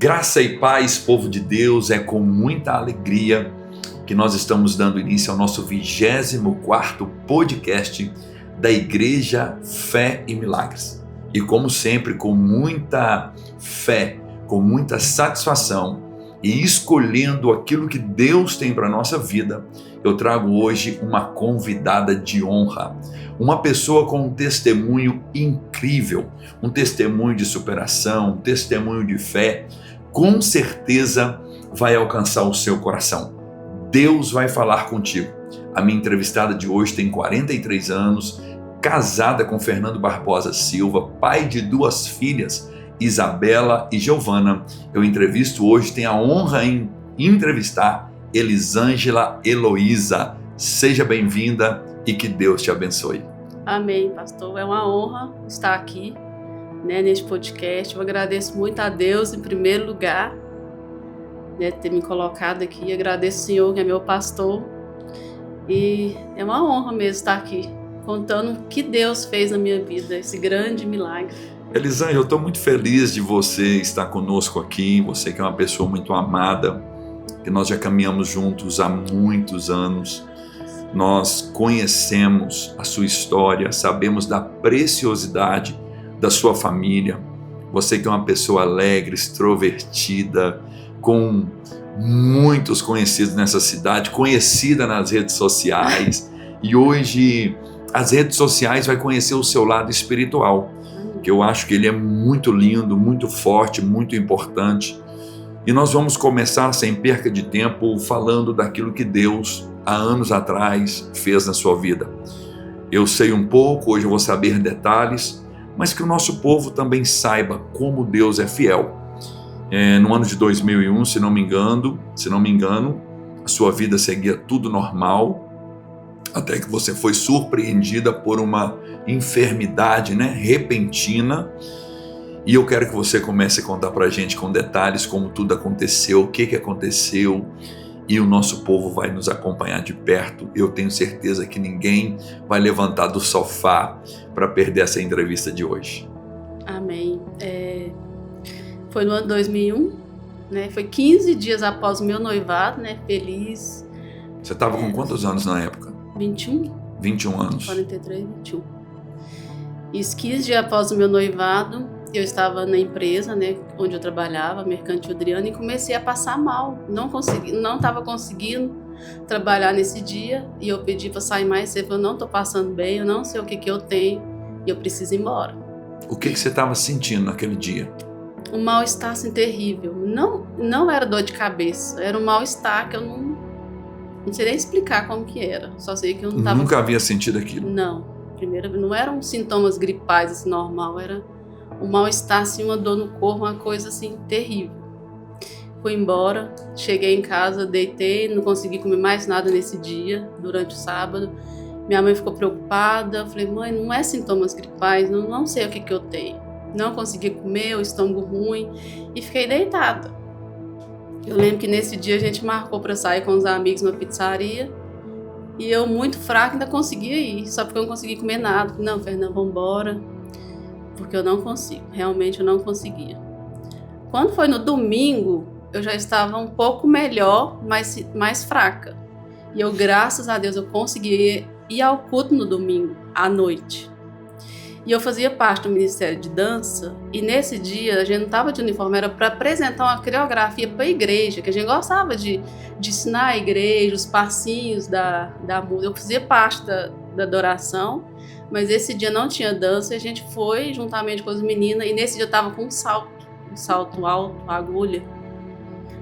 Graça e paz, povo de Deus, é com muita alegria que nós estamos dando início ao nosso 24º podcast da Igreja Fé e Milagres. E como sempre, com muita fé, com muita satisfação e escolhendo aquilo que Deus tem para a nossa vida, eu trago hoje uma convidada de honra, uma pessoa com um testemunho incrível, um testemunho de superação, um testemunho de fé, com certeza vai alcançar o seu coração. Deus vai falar contigo. A minha entrevistada de hoje tem 43 anos, casada com Fernando Barbosa Silva, pai de 2 filhas, Isabela e Giovana. Eu entrevisto hoje, tenho a honra em entrevistar Elisângela Heloísa. Seja bem-vinda e que Deus te abençoe. Amém, pastor. É uma honra estar aqui, neste podcast. Eu agradeço muito a Deus, em primeiro lugar, ter me colocado aqui. Agradeço o Senhor, que é meu pastor. E é uma honra mesmo estar aqui, contando o que Deus fez na minha vida, esse grande milagre. Elisângela, eu estou muito feliz de você estar conosco aqui. Você que é uma pessoa muito amada, que nós já caminhamos juntos há muitos anos. Nós conhecemos a sua história, sabemos da preciosidade da sua família. Você que é uma pessoa alegre, extrovertida, com muitos conhecidos nessa cidade, conhecida nas redes sociais. E hoje as redes sociais vai conhecer o seu lado espiritual, que eu acho que ele é muito lindo, muito forte, muito importante. E nós vamos começar, sem perca de tempo, falando daquilo que Deus, há anos atrás, fez na sua vida. Eu sei um pouco, hoje eu vou saber detalhes, mas que o nosso povo também saiba como Deus é fiel. No ano de 2001, se não me engano, a sua vida seguia tudo normal, até que você foi surpreendida por uma enfermidade, repentina. E eu quero que você comece a contar pra gente com detalhes como tudo aconteceu, o que aconteceu, e o nosso povo vai nos acompanhar de perto. Eu tenho certeza que ninguém vai levantar do sofá para perder essa entrevista de hoje. Amém. Foi no ano 2001, foi 15 dias após o meu noivado, feliz. Você estava com quantos anos na época? 21. 21 anos. 43, 21. Isso, 15 dias após o meu noivado, eu estava na empresa, onde eu trabalhava, Mercantil Adriana, e comecei a passar mal. Não estava conseguindo trabalhar nesse dia, e eu pedi para sair mais cedo. Eu não estou passando bem, eu não sei o que eu tenho, e eu preciso ir embora. O que você estava sentindo naquele dia? Um mal-estar assim, terrível. Não era dor de cabeça, era um mal-estar que eu não sei nem explicar como que era. Só sei que eu não estava... Nunca havia sentido aquilo? Não. Primeiro, não eram sintomas gripais assim, normal, era um mal-estar, assim, uma dor no corpo, uma coisa assim terrível. Fui embora, cheguei em casa, deitei, não consegui comer mais nada nesse dia, durante o sábado. Minha mãe ficou preocupada, eu falei, mãe, não é sintomas gripais, não sei o que eu tenho. Não consegui comer, o estômago ruim, e fiquei deitada. Eu lembro que nesse dia a gente marcou para sair com os amigos numa pizzaria, e eu, muito fraca, ainda conseguia ir, só porque eu não consegui comer nada. Não, Fernanda, vamos embora, porque eu não consigo, realmente eu não conseguia. Quando foi no domingo, eu já estava um pouco melhor, mais fraca. E eu, graças a Deus, eu consegui ir ao culto no domingo, à noite. E eu fazia parte do Ministério de Dança, e nesse dia a gente não estava de uniforme, era para apresentar uma coreografia para a igreja, que a gente gostava de ensinar a igreja, os passinhos da música. Eu fazia parte da adoração, mas esse dia não tinha dança, e a gente foi juntamente com as meninas, e nesse dia eu estava com um salto alto, agulha.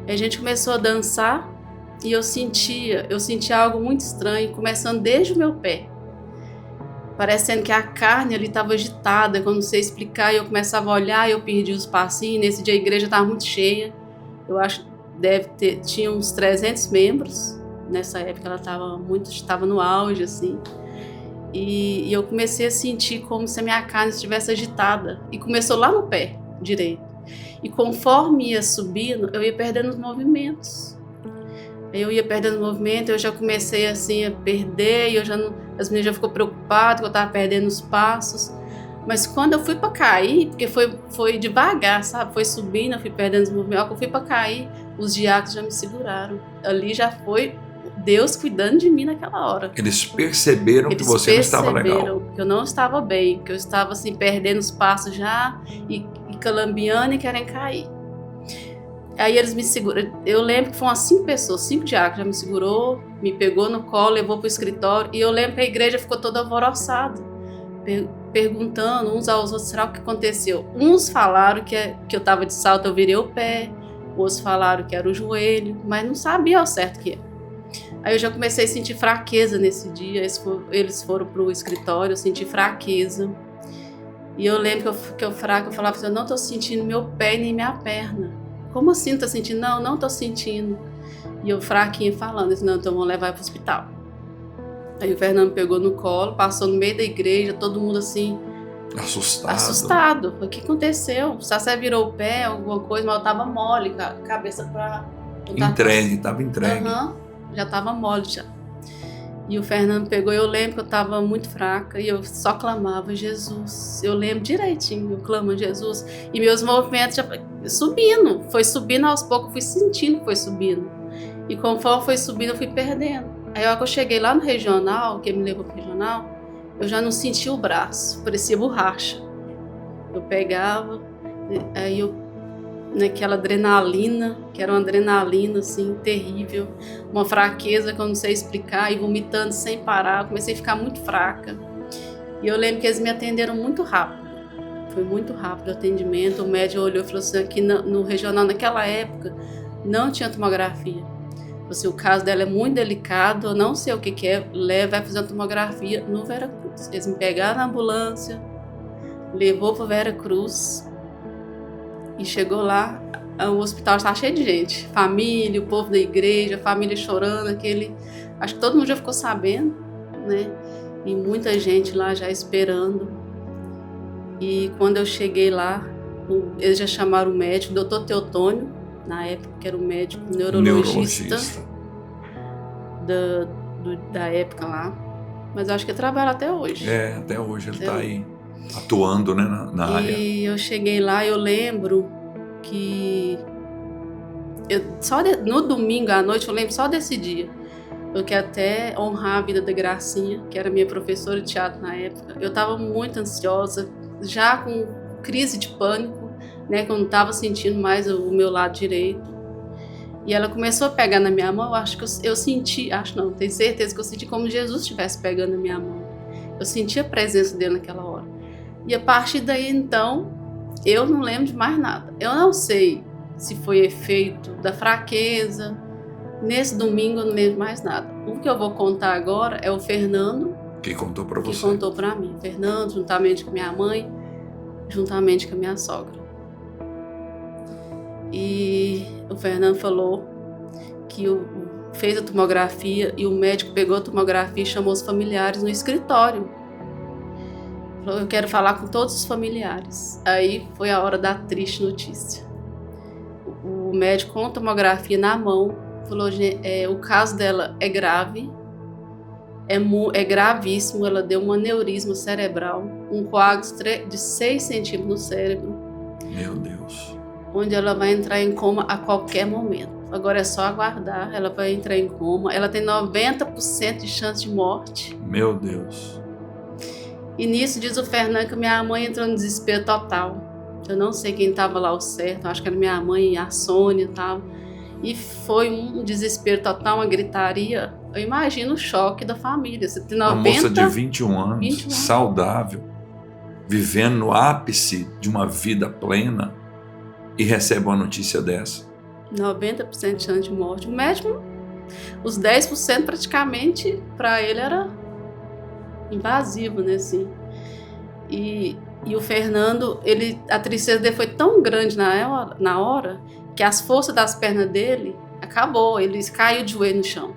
E a gente começou a dançar, e eu sentia algo muito estranho, começando desde o meu pé. Parecendo que a carne ali estava agitada, que eu não sei explicar, e eu começava a olhar, e eu perdi os passinhos. Nesse dia a igreja estava muito cheia, eu acho que tinha uns 300 membros, nessa época ela estava no auge, assim, e eu comecei a sentir como se a minha carne estivesse agitada, e começou lá no pé direito, e conforme ia subindo, eu ia perdendo os movimentos. Eu ia perdendo o movimento, eu já comecei assim a perder, e as meninas já ficou preocupadas que eu estava perdendo os passos. Mas quando eu fui para cair, porque foi devagar, sabe? Foi subindo, eu fui perdendo os movimentos. Quando eu fui para cair, os diáconos já me seguraram. Ali já foi Deus cuidando de mim naquela hora. Eles perceberam que você não estava legal. Eles perceberam que eu não estava bem, que eu estava assim, perdendo os passos já e calambiando e querendo cair. Aí eles me seguram. Eu lembro que foram umas 5 pessoas, 5 diáconos já me segurou, me pegou no colo, levou para o escritório. E eu lembro que a igreja ficou toda alvoroçada, perguntando uns aos outros, será o que aconteceu? Uns falaram que eu estava de salto, eu virei o pé. Outros falaram que era o joelho, mas não sabia ao certo o que era. Aí eu já comecei a sentir fraqueza nesse dia. Eles foram para o escritório, eu senti fraqueza. E eu lembro que eu falava assim, eu não estou sentindo meu pé nem minha perna. Como assim não tô sentindo? Não tô sentindo. E eu fraquinha falando, disse, não, então vamos levar para o hospital. Aí o Fernando pegou no colo, passou no meio da igreja, todo mundo assim... Assustado. O que aconteceu? O Sassé virou o pé, alguma coisa, mas eu tava mole, com a cabeça para... Tava entregue. Já tava mole já. E o Fernando pegou, eu lembro que eu tava muito fraca e eu só clamava Jesus. Eu lembro direitinho, eu clamo Jesus. E meus movimentos já subindo, foi subindo aos poucos, fui sentindo que foi subindo. E conforme foi subindo, eu fui perdendo. Aí a hora que eu cheguei lá no regional, que ele me levou pro regional, eu já não sentia o braço, parecia borracha. Eu pegava, aí eu naquela adrenalina, que era uma adrenalina assim, terrível, uma fraqueza que eu não sei explicar, e vomitando sem parar, eu comecei a ficar muito fraca. E eu lembro que eles me atenderam muito rápido, foi muito rápido o atendimento. O médico olhou e falou assim, aqui no regional, naquela época, não tinha tomografia. Assim, o caso dela é muito delicado, eu não sei o que é, vai fazer uma tomografia no Vera Cruz. Eles me pegaram na ambulância, levou para Vera Cruz, e chegou lá, o hospital estava cheio de gente, família, o povo da igreja, a família chorando, acho que todo mundo já ficou sabendo, né? E muita gente lá já esperando. E quando eu cheguei lá, eles já chamaram o médico, o Dr. Teotônio, na época, que era o médico neurologista. Da época lá. Mas eu acho que ele trabalha até hoje. Até hoje ele está aí, atuando, né, na área. E eu cheguei lá, eu lembro que no domingo à noite, eu lembro só desse dia, eu quero até honrar a vida da Gracinha, que era minha professora de teatro na época. Eu estava muito ansiosa, já com crise de pânico, né, que eu não estava sentindo mais o meu lado direito. E ela começou a pegar na minha mão, eu senti, tenho certeza que eu senti como Jesus estivesse pegando na minha mão. Eu senti a presença dele naquela hora. E a partir daí, então, eu não lembro de mais nada. Eu não sei se foi efeito da fraqueza. Nesse domingo eu não lembro mais nada. O que eu vou contar agora é o Fernando. Que contou para você. Que contou para mim. O Fernando, juntamente com minha mãe, juntamente com a minha sogra. E o Fernando falou que fez a tomografia e o médico pegou a tomografia e chamou os familiares no escritório. Falou, eu quero falar com todos os familiares. Aí foi a hora da triste notícia. O médico com a tomografia na mão falou, o caso dela é grave, é gravíssimo, ela deu um aneurisma cerebral, um coágulo de 6 centímetros no cérebro. Meu Deus. Onde ela vai entrar em coma a qualquer momento. Agora é só aguardar, ela vai entrar em coma. Ela tem 90% de chance de morte. Meu Deus. E nisso, diz o Fernando, que minha mãe entrou no desespero total. Eu não sei quem estava lá ao certo, eu acho que era minha mãe e a Sônia e tal. E foi um desespero total, uma gritaria. Eu imagino o choque da família. Você tem 90... Uma moça de 21 anos, saudável, vivendo no ápice de uma vida plena, e recebe uma notícia dessa. 90% de chance de morte. O médico, os 10% praticamente, para ele era invasivo, né, assim. E o Fernando, a tristeza dele foi tão grande na hora que as forças das pernas dele acabou, ele caiu de joelho no chão.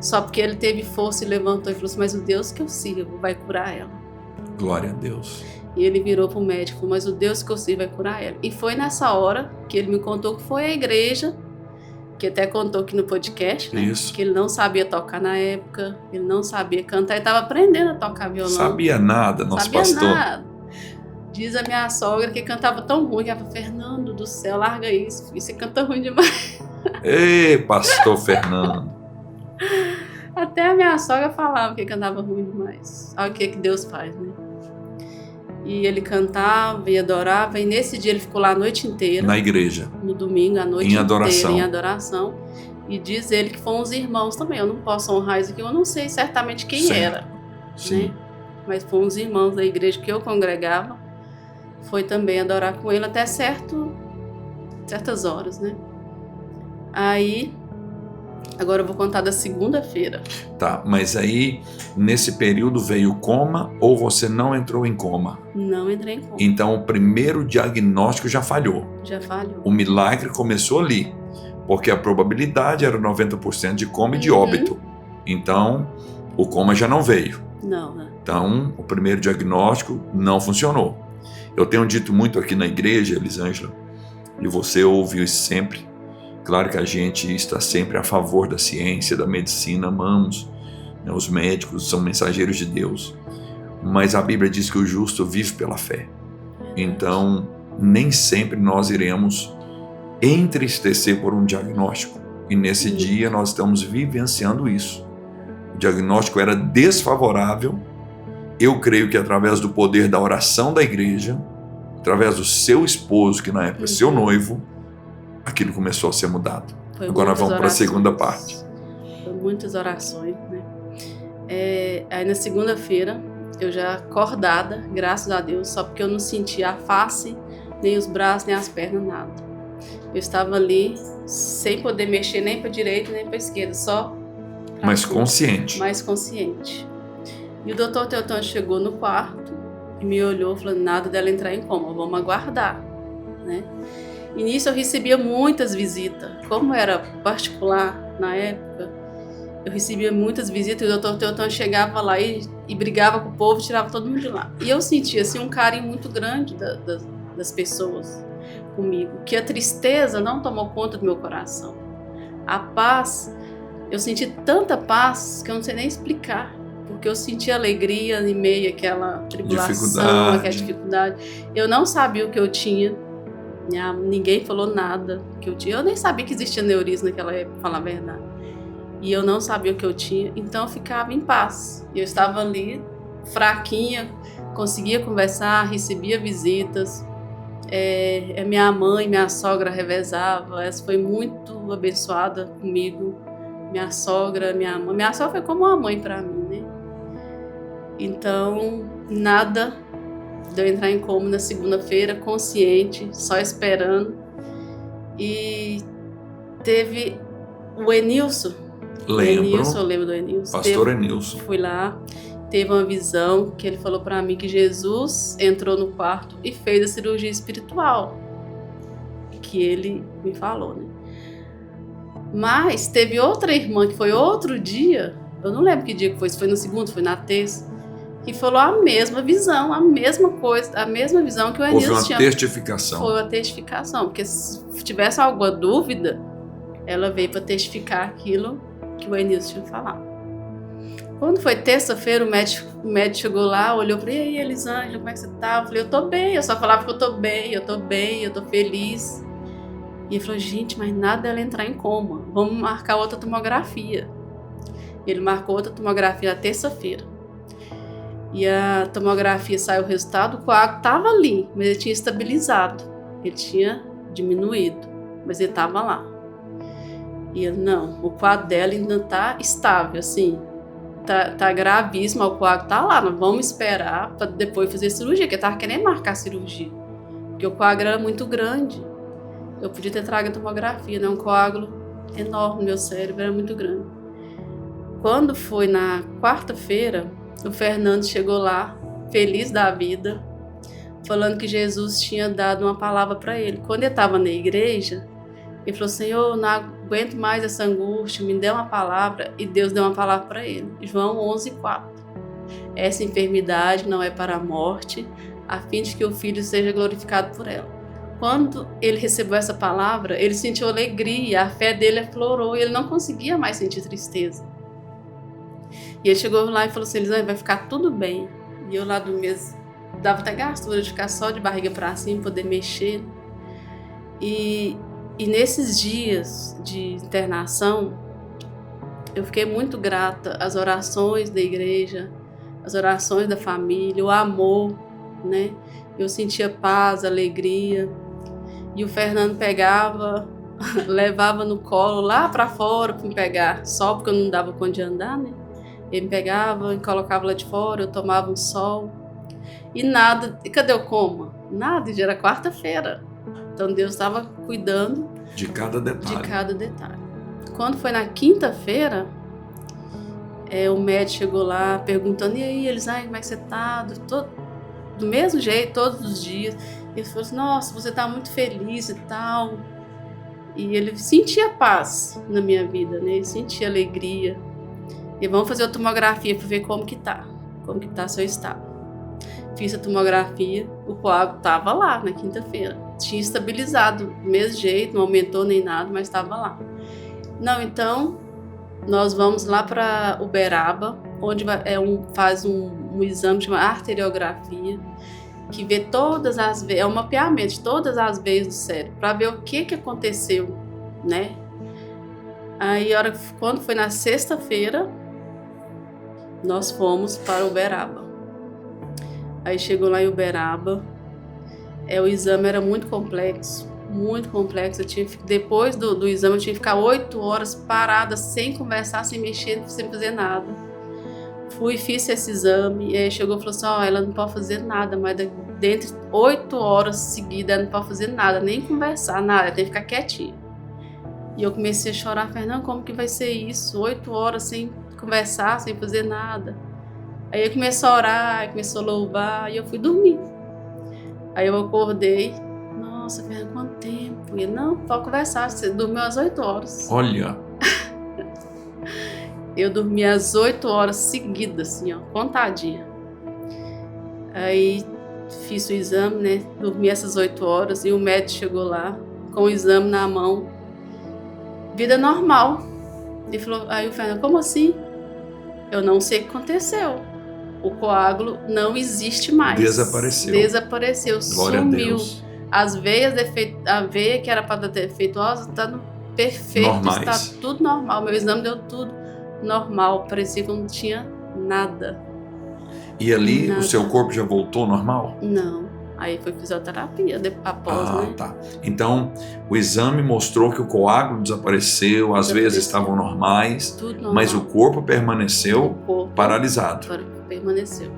Só porque ele teve força e levantou e falou assim, mas o Deus que eu sirvo vai curar ela. Glória a Deus. E ele virou para o médico e falou, mas o Deus que eu sirvo vai curar ela. E foi nessa hora que ele me contou que foi a igreja, que até contou aqui no podcast, né? Isso. Que ele não sabia tocar na época, ele não sabia cantar, ele estava aprendendo a tocar violão. Sabia nada, nosso pastor. Sabia nada. Diz a minha sogra que cantava tão ruim, que ela falou, Fernando do céu, larga isso, você canta ruim demais. Ei, pastor Fernando. Até a minha sogra falava que cantava ruim demais. Olha o que Deus faz, né? E ele cantava e adorava, e nesse dia ele ficou lá a noite inteira. Na igreja. No domingo, a noite Em inteira, adoração. em adoração. E diz ele que foram os irmãos também. Eu não posso honrar isso aqui, eu não sei certamente quem Certo. era. Sim. Né? Mas foram os irmãos da igreja que eu congregava. Foi também adorar com ele até certas horas, né? Aí, agora eu vou contar da segunda-feira. Tá, mas aí, nesse período veio coma ou você não entrou em coma? Não entrei em coma. Então, o primeiro diagnóstico já falhou. Já falhou. O milagre começou ali, porque a probabilidade era 90% de coma e de óbito. Então, o coma já não veio. Não, né? Então, o primeiro diagnóstico não funcionou. Eu tenho dito muito aqui na igreja, Elisângela, e você ouve isso sempre. Claro que a gente está sempre a favor da ciência, da medicina, amamos, né? Os médicos são mensageiros de Deus. Mas a Bíblia diz que o justo vive pela fé. Então, nem sempre nós iremos entristecer por um diagnóstico. E nesse dia nós estamos vivenciando isso. O diagnóstico era desfavorável. Eu creio que através do poder da oração da igreja, através do seu esposo, que na época é seu noivo, aquilo começou a ser mudado. Agora nós vamos para a segunda parte. Foi muitas orações, né? Aí na segunda-feira, eu já acordada, graças a Deus, só porque eu não sentia a face, nem os braços, nem as pernas, nada. Eu estava ali sem poder mexer nem para a direita, nem para a esquerda, só... Mais consciente. Mais consciente. E o doutor Teotônio chegou no quarto e me olhou falando, nada dela entrar em coma, vamos aguardar, né? E nisso eu recebia muitas visitas. Como era particular na época, eu recebia muitas visitas e o doutor Teotônio chegava lá e brigava com o povo, tirava todo mundo de lá. E eu sentia assim, um carinho muito grande das pessoas comigo, que a tristeza não tomou conta do meu coração. A paz, eu senti tanta paz que eu não sei nem explicar. Porque eu senti alegria em meio àquela tribulação, àquela dificuldade. Eu não sabia o que eu tinha. Ninguém falou nada que eu tinha. Eu nem sabia que existia aneurisma naquela época, pra falar a verdade. E eu não sabia o que eu tinha. Então eu ficava em paz. Eu estava ali, fraquinha, conseguia conversar, recebia visitas. Minha mãe, minha sogra revezavam. Essa foi muito abençoada comigo. Minha sogra, minha mãe. Minha sogra foi como uma mãe para mim, né? Então, nada de eu entrar em coma na segunda-feira, consciente, só esperando. E teve o Enilson. Lembro. Eu lembro do Enilson. Pastor Enilson. Fui lá, teve uma visão que ele falou para mim que Jesus entrou no quarto e fez a cirurgia espiritual. Que ele me falou, né? Mas teve outra irmã que foi outro dia, eu não lembro que dia que foi, se foi no segundo, foi na terça, que falou a mesma visão, a mesma coisa, a mesma visão que o Enilson tinha. Houve uma testificação. Foi uma testificação, porque se tivesse alguma dúvida, ela veio para testificar aquilo que o Enilson tinha falado. Quando foi terça-feira, o médico chegou lá, olhou para ele, e aí, Elisângela, como é que você tá? Eu falei, eu tô bem, eu só falava que eu tô bem, eu tô feliz. E ele falou, gente, mas nada dela entrar em coma, vamos marcar outra tomografia. Ele marcou outra tomografia na terça-feira. E a tomografia saiu o resultado, o coágulo estava ali, mas ele tinha estabilizado. Ele tinha diminuído, mas ele estava lá. E ele, não, o coágulo dela ainda está estável, assim, tá gravíssimo, o coágulo está lá, nós vamos esperar para depois fazer cirurgia, porque eu estava querendo marcar a cirurgia, porque o coágulo era muito grande. Eu podia ter trago a tomografia, né? Um coágulo enorme no meu cérebro, era muito grande. Quando foi na quarta-feira, o Fernando chegou lá, feliz da vida, falando que Jesus tinha dado uma palavra para ele. Quando ele estava na igreja, ele falou, Senhor, não aguento mais essa angústia, me dê uma palavra. E Deus deu uma palavra para ele. João 11:4. Essa enfermidade não é para a morte, a fim de que o Filho seja glorificado por ela. Quando ele recebeu essa palavra, ele sentiu alegria, a fé dele aflorou e ele não conseguia mais sentir tristeza. E ele chegou lá e falou assim, Elisângela, vai ficar tudo bem. E eu lá do mesmo, dava até gastura de ficar só de barriga para cima, poder mexer. E nesses dias de internação, eu fiquei muito grata às orações da igreja, às orações da família, o amor, né? Eu sentia paz, alegria. E o Fernando pegava, levava no colo lá para fora para me pegar, só porque eu não dava conta de andar, né? Ele me pegava e colocava lá de fora, eu tomava um sol. E nada, e cadê o coma? Nada, já era quarta-feira. Então Deus estava cuidando de cada detalhe. Quando foi na quinta-feira, o médico chegou lá perguntando, e aí, Elisane, como é que você tá? Do mesmo jeito, todos os dias. Ele falou assim, nossa, você tá muito feliz e tal. E ele sentia paz na minha vida, né? Ele sentia alegria. E vamos fazer a tomografia para ver como que tá seu estado. Fiz a tomografia, o coágulo tava lá na quinta-feira. Tinha estabilizado do mesmo jeito, não aumentou nem nada, mas estava lá. Não, então nós vamos lá para Uberaba, onde faz um exame chamado arteriografia, que vê todas as veias, é um mapeamento de todas as veias do cérebro, para ver o que aconteceu, né? Aí, quando foi na sexta-feira, nós fomos para Uberaba. Aí chegou lá em Uberaba, o exame era muito complexo. Depois do exame eu tinha que ficar 8 horas parada, sem conversar, sem mexer, sem fazer nada. Fiz esse exame, e aí chegou e falou assim, ela não pode fazer nada, mas dentro de 8 horas seguidas ela não pode fazer nada, nem conversar, nada, ela tem que ficar quietinha. E eu comecei a chorar, Fernando, como que vai ser isso? 8 horas sem conversar, sem fazer nada. Aí eu comecei a orar, começou a louvar, e eu fui dormir. Aí eu acordei, nossa, Fernando, quanto tempo? E ele, não, pode conversar, você dormiu às 8 horas. Olha! Eu dormi às 8 horas seguidas, assim, contadinha. Aí fiz o exame, né? Dormi essas 8 horas e o médico chegou lá com o exame na mão. Vida normal. Ele falou, aí o Fernando, como assim? Eu não sei o que aconteceu. O coágulo não existe mais. Desapareceu, Glória sumiu. A Deus. As veias, a veia que era para estar defeituosa está perfeito, está tudo normal. Meu exame deu tudo normal, parecia que não tinha nada. E ali o seu corpo já voltou normal? Não, aí foi fisioterapia após, né? Tá. Então, o exame mostrou que o coágulo desapareceu, as veias estavam normais, tudo normal. Mas o corpo permaneceu paralisado. Permaneceu.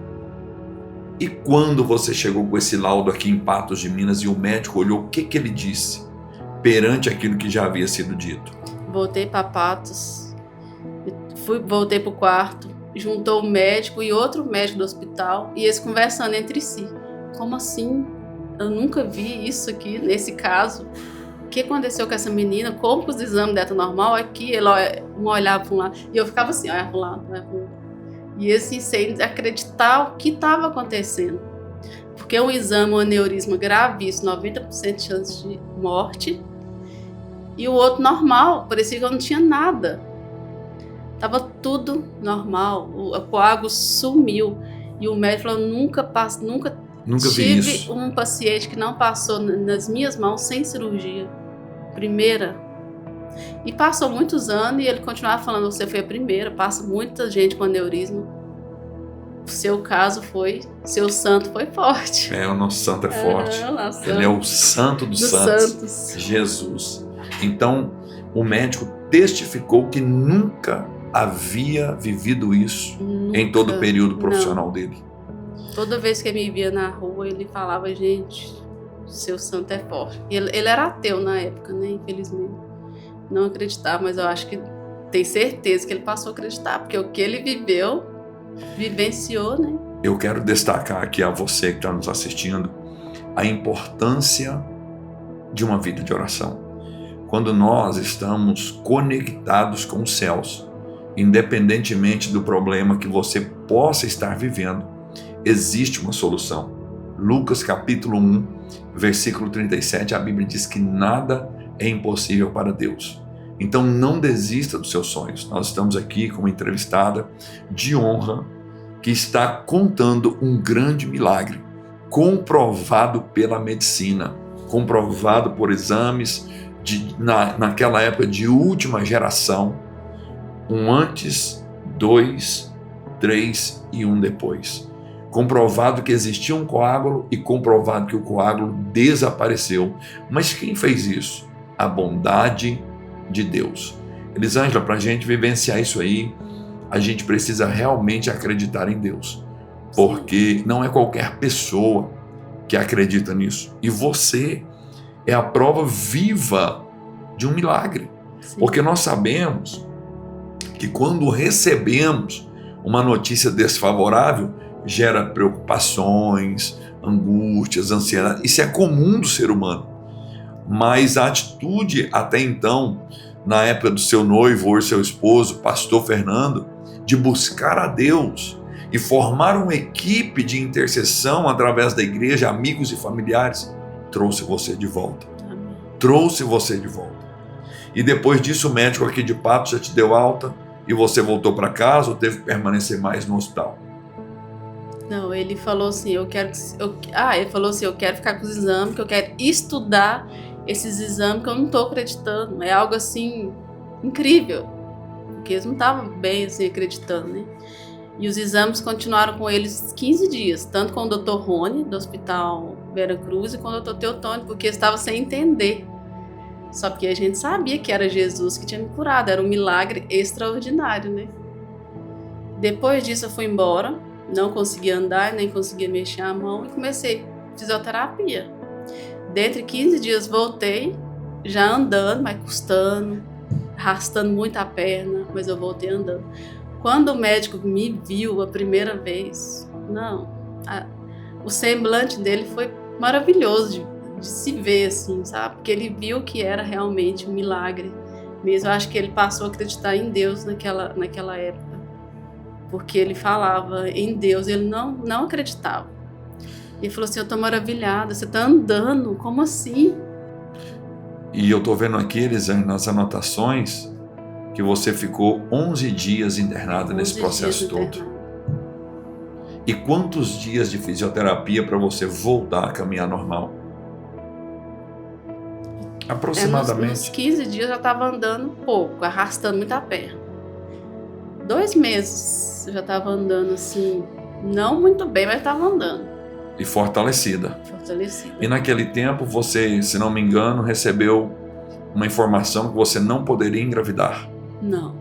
E quando você chegou com esse laudo aqui em Patos de Minas e o médico olhou, o que ele disse perante aquilo que já havia sido dito? Voltei para Patos, voltei para o quarto, juntou o médico e outro médico do hospital e eles conversando entre si. Como assim? Eu nunca vi isso aqui nesse caso. O que aconteceu com essa menina? Como que os exames dela estão normal? Aqui, um olhava para um lado e eu ficava assim, olha para um lado, olha para o outro. E assim, sem acreditar o que estava acontecendo. Porque um exame, um aneurisma gravíssimo, 90% de chance de morte. E o outro normal, parecia que eu não tinha nada. Tava tudo normal. O coágulo sumiu. E o médico falou, nunca tive um paciente que não passou nas minhas mãos sem cirurgia. Primeira. E passou muitos anos e ele continuava falando, você foi a primeira, passa muita gente com aneurisma. O seu caso seu santo foi forte. O nosso santo é forte. Ele é o santo dos santos. Jesus. Então, o médico testificou que nunca havia vivido isso em todo o período profissional dele. Toda vez que ele me via na rua, ele falava, gente, seu santo é forte. Ele era ateu na época, né, infelizmente. Não acreditava, mas eu acho que tem certeza que ele passou a acreditar, porque o que ele vivenciou, né? Eu quero destacar aqui a você que está nos assistindo a importância de uma vida de oração. Quando nós estamos conectados com os céus, independentemente do problema que você possa estar vivendo, existe uma solução. Lucas capítulo 1, versículo 37, a Bíblia diz que nada é impossível para Deus. Então não desista dos seus sonhos. Nós estamos aqui com uma entrevistada de honra que está contando um grande milagre comprovado pela medicina, comprovado por exames naquela época de última geração, um antes, 2, 3 e um depois. Comprovado que existia um coágulo e comprovado que o coágulo desapareceu. Mas quem fez isso? A bondade de Deus. Elisângela, para a gente vivenciar isso aí, a gente precisa realmente acreditar em Deus. Porque não é qualquer pessoa que acredita nisso. E você é a prova viva de um milagre. Sim. Porque nós sabemos que quando recebemos uma notícia desfavorável, gera preocupações, angústias, ansiedade. Isso é comum do ser humano. Mas a atitude até então, na época do seu noivo ou seu esposo, pastor Fernando, de buscar a Deus e formar uma equipe de intercessão através da igreja, amigos e familiares, trouxe você de volta. Amém. Trouxe você de volta. E depois disso o médico aqui de Patos já te deu alta e você voltou para casa ou teve que permanecer mais no hospital? Não, ele falou assim, eu quero ficar com os exames, que eu quero estudar esses exames que eu não estou acreditando. É algo assim incrível, porque eles não estavam bem assim acreditando, né? E os exames continuaram com eles 15 dias, tanto com o Dr. Rony, do Hospital Vera Cruz, e com o Dr. Teotônio, porque eles estavam sem entender. Só porque a gente sabia que era Jesus que tinha me curado, era um milagre extraordinário, né? Depois disso eu fui embora, não conseguia andar, nem conseguia mexer a mão e comecei fisioterapia. Dentro de 15 dias voltei, já andando, mas custando, arrastando muito a perna, mas eu voltei andando. Quando o médico me viu a primeira vez, o semblante dele foi maravilhoso de se ver, assim, sabe? Porque ele viu que era realmente um milagre mesmo. Eu acho que ele passou a acreditar em Deus naquela época. Porque ele falava em Deus, ele não acreditava. Ele falou assim, eu tô maravilhada, você tá andando, como assim? E eu tô vendo aqui, Elisângela, nas anotações, que você ficou 11 dias internada nesse processo todo. E quantos dias de fisioterapia para você voltar a caminhar normal? Aproximadamente. Nos 15 dias eu já estava andando pouco, arrastando muito a perna. 2 meses eu já estava andando assim, não muito bem, mas estava andando. E fortalecida. Fortalecida. E naquele tempo você, se não me engano, recebeu uma informação que você não poderia engravidar. Não.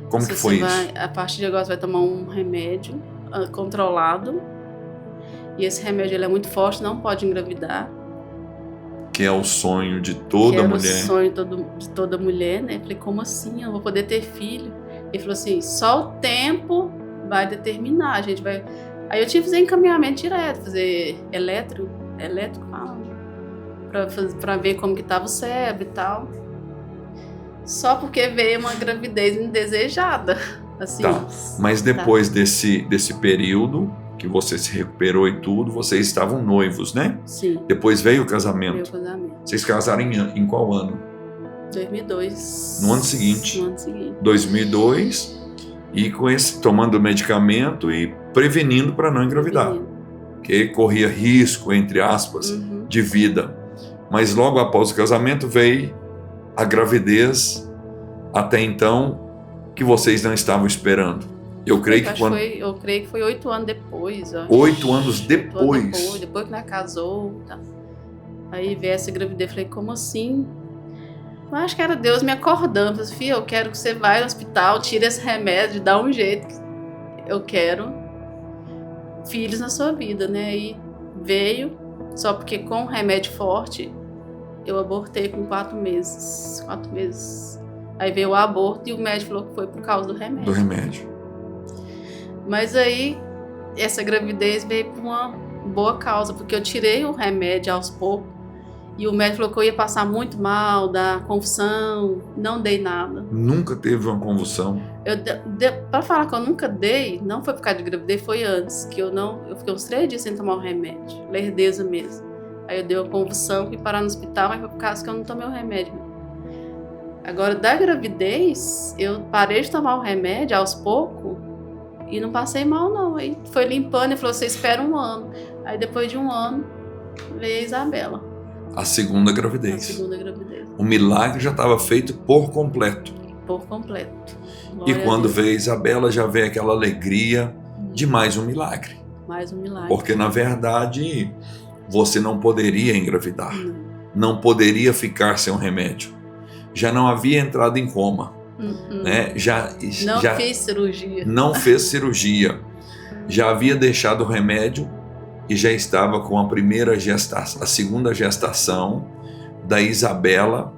Como que foi isso? A partir de agora você vai tomar um remédio controlado. E esse remédio ele é muito forte, não pode engravidar. Que é o sonho de toda mulher. Que era o sonho de toda mulher, né? Eu falei, como assim? Eu não vou poder ter filho? Ele falou assim, só o tempo vai determinar, a gente vai... Aí eu tive que fazer encaminhamento direto, fazer elétrico pra ver como que tava o cérebro e tal. Só porque veio uma gravidez indesejada, assim. Tá, mas depois desse período que você se recuperou e tudo, vocês estavam noivos, né? Sim. Depois veio o casamento. Veio o casamento. Vocês casaram em qual ano? 2002. No ano seguinte. No ano seguinte. 2002, e com esse, tomando medicamento e prevenindo para não engravidar. Que corria risco, entre aspas, de vida. Mas logo após o casamento veio a gravidez, até então, que vocês não estavam esperando. Eu creio que foi 8 anos depois. 8 anos depois? Depois que nós casou. Tá. Aí veio essa gravidez, eu falei, como assim? Eu acho que era Deus me acordando. Eu falei, filha, eu quero que você vá ao hospital, tire esse remédio, dá um jeito. Eu quero filhos na sua vida, né? E veio, só porque com um remédio forte, eu abortei com 4 meses. 4 meses. Aí veio o aborto e o médico falou que foi por causa do remédio. Do remédio. Mas aí, essa gravidez veio por uma boa causa, porque eu tirei o remédio aos poucos e o médico falou que eu ia passar muito mal, dar convulsão, não dei nada. Nunca teve uma convulsão? Para falar que eu nunca dei, não foi por causa de gravidez, foi antes, que eu fiquei uns 3 dias sem tomar o remédio, lerdeza mesmo. Aí eu dei uma convulsão, fui parar no hospital, mas foi por causa que eu não tomei o remédio. Agora, da gravidez, eu parei de tomar o remédio aos poucos, e não passei mal, não. Aí foi limpando e falou, você espera 1 ano. Aí depois de 1 ano, veio a Isabela. A segunda A gravidez. segunda gravidez. O milagre já estava feito por completo. Por completo. E Glória a quando Deus. veio a Isabela, já veio aquela alegria de mais um milagre. Mais um milagre. Porque, na verdade, você não poderia engravidar. Não. Não poderia ficar sem um remédio. Já não havia entrado em coma. Né? Não fez cirurgia. Não fez cirurgia. Já havia deixado o remédio e já estava com a segunda gestação da Isabela,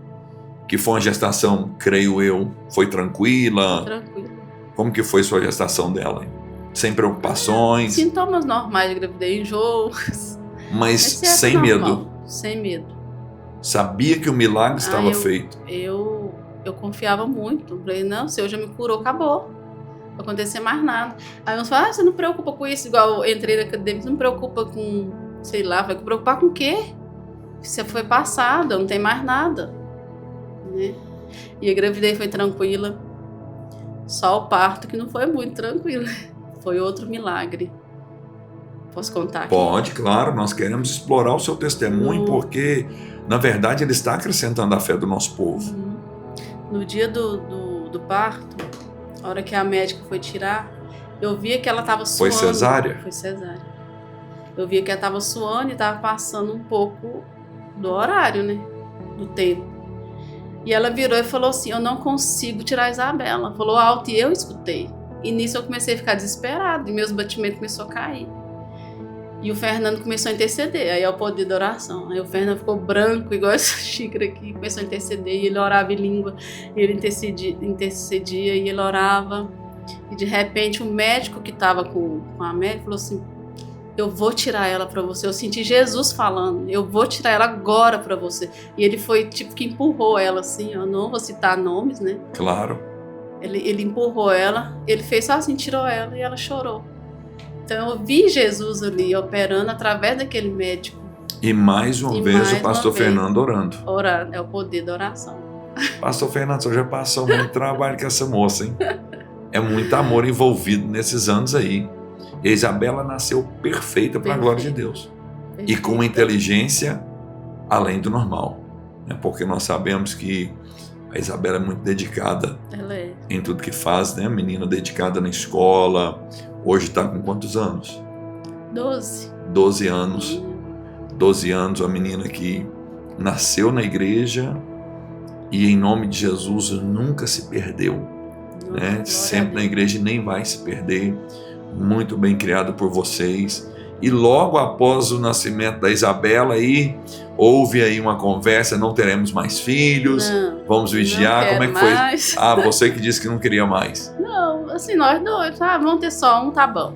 que foi uma gestação, creio eu, foi tranquila. Tranquilo. Como que foi sua gestação dela? Sem preocupações, Sintomas normais de gravidez, enjoos. mas Esse é sem normal. medo. Sem medo. Sabia que o milagre estava feito. Eu confiava muito. Falei, não, o Senhor já me curou, acabou. Não vai acontecer mais nada. Aí uns falam, você não preocupa com isso, igual eu entrei na academia, você não preocupa com, sei lá, vai preocupar com o quê? Você foi passada, não tem mais nada. Né? E a gravidez foi tranquila. Só o parto que não foi muito tranquilo. Foi outro milagre. Posso contar aqui? Pode, claro, nós queremos explorar o seu testemunho, porque, na verdade, ele está acrescentando a fé do nosso povo. No dia do parto, a hora que a médica foi tirar, eu via que ela estava suando. Foi cesárea? Foi cesárea. Eu via que ela estava suando e estava passando um pouco do horário, né? Do tempo. E ela virou e falou assim, eu não consigo tirar a Isabela. Falou alto e eu escutei. E nisso eu comecei a ficar desesperada e meus batimentos começaram a cair. E o Fernando começou a interceder, aí é o poder da oração. Aí o Fernando ficou branco, igual essa xícara aqui, começou a interceder, e ele orava em língua, e ele intercedia e ele orava. E de repente o médico que estava com a médica falou assim, eu vou tirar ela para você. Eu senti Jesus falando, eu vou tirar ela agora para você. E ele foi tipo que empurrou ela assim, eu não vou citar nomes, né? Claro. Ele empurrou ela, ele fez só assim, tirou ela e ela chorou. Então eu vi Jesus ali operando através daquele médico. E mais uma vez o pastor Fernando orando. Orar, é o poder da oração. Pastor Fernando, você já passou muito trabalho com essa moça, hein? É muito amor envolvido nesses anos aí. E a Isabela nasceu perfeita para a glória de Deus. E com uma inteligência além do normal. Né? Porque nós sabemos que a Isabela é muito dedicada em tudo que faz, né? Menina dedicada na escola. Hoje está com quantos anos? 12. 12 anos. 12 anos, uma menina que nasceu na igreja e em nome de Jesus nunca se perdeu. Né? Sempre na igreja e nem vai se perder. Muito bem criada por vocês. E logo após o nascimento da Isabela, aí houve aí uma conversa, não teremos mais filhos, vamos vigiar. Como é que foi? Mais. Ah, você que disse que não queria mais. Não, assim, nós dois, vamos ter só um, tá bom.